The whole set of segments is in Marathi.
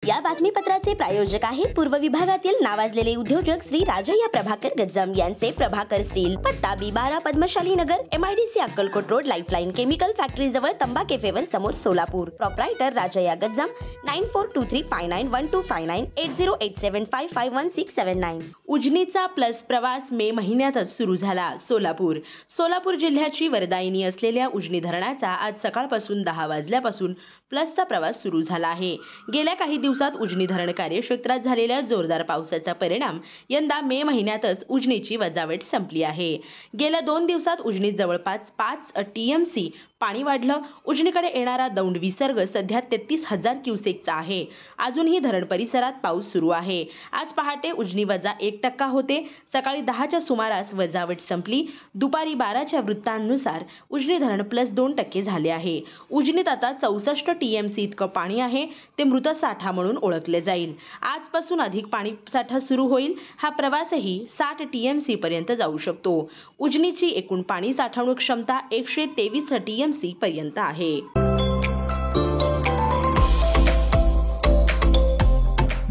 या बातमीपत्राचे प्रायोजक आहेत पूर्व विभागातील नावाजलेले उद्योजक श्री राजय्या प्रभाकर गज्जाम यांचे प्रभाकर स्टील, पत्ता B12 पद्मशाली नगर, MIDC Akkalkot road, lifeline chemical factory जवळ, तंबा केफेवर समोर, सोलापूर. प्रोप्रायटर राजय्या गज्जाम, 9423591259 8087551679. उजनीचा प्लस प्रवास मे महिन्यातच सुरू झाला. सोलापूर जिल्ह्याची वरदायिनी असलेल्या उजनी धरणाचा आज सकाळपासून 10 वाजल्यापासून प्लसचा प्रवास सुरू झाला आहे. गेल्या काही दिवसात उजनी धरण कार्यक्षेत्रात झालेल्या जोरदार पावसाचा परिणाम यंदा मे महिन्यातच उजनीची वजावट संपली आहे. गेल्या 2 दिवसात उजनीत जवळपास 5 TMC पाणी वाढलं. उजनीकडे येणारा दौंड विसर्ग सध्या 33,000 क्युसेकचा आहे. अजूनही धरण परिसरात पाऊस सुरू आहे. आज पहाटे उजनी -1% होते. सकाळी 10च्या सुमारास वजावट संपली. दुपारी 12च्या वृत्तांनुसार उजनी धरण +2% झाले आहे. उजनीत आता 64 TMC इतकं पाणी आहे. ते मृत साठा म्हणून ओळखले जाईल. आजपासून अधिक पाणी साठा सुरू होईल. हा प्रवासही 60 TMC पर्यंत जाऊ शकतो. उजनीची एकूण पाणी साठवणूक क्षमता 123 TMC पर्यंत आहे.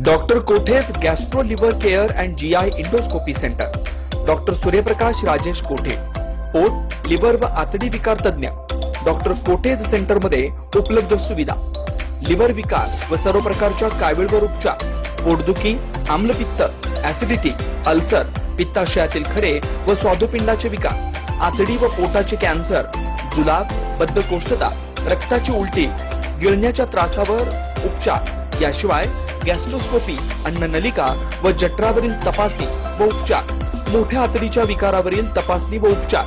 Doctor कोठेज gastro liver care and GI endoscopy centre. Doctor Suryaprakash Rajesh कोठे, पोट, लिव्हर व आतडी विकार तज्ञ. डॉक्टर कोठेज सेंटर मध्ये उपलब्ध सुविधा: लिव्हर विकार व सर्व प्रकारच्या कावीळवर उपचार, पोटदुखी, आम्लपित्त, ऍसिडिटी, अल्सर, पित्ताशयातील खडे व स्वादुपिंडाचे विकार, आतडी व पोटाचे कॅन्सर, जुलाब, बद्धकोष्ठता, रक्ताची उलटी, गिळण्याच्या त्रासावर उपचार. याशिवाय गॅस्ट्रोस्कोपी, अन्ननलिका व जठरावरील तपासणी व उपचार, मोठ्या आतडीच्या विकारावरील तपासणी व उपचार,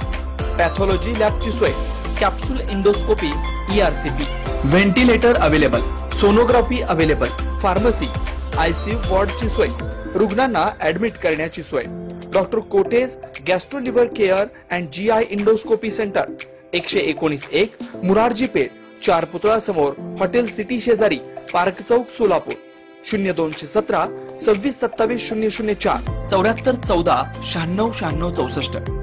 पॅथॉलॉजी लॅबची सोय, capsule endoscopy, ERCP, ventilator available, sonography available, pharmacy, ICU वॉर्डची सोय, रुग्णांना ऍडमिट करण्याची सोय. Doctor कोठेज gastro liver care and GI endoscopy centre, 119-1 Murarji Peth, 4 पुतळा समोर, हॉटेल सिटी शेजारी, पार्क चौक, सोलापूर. 0217 26 27 004 74 14 96 96 64.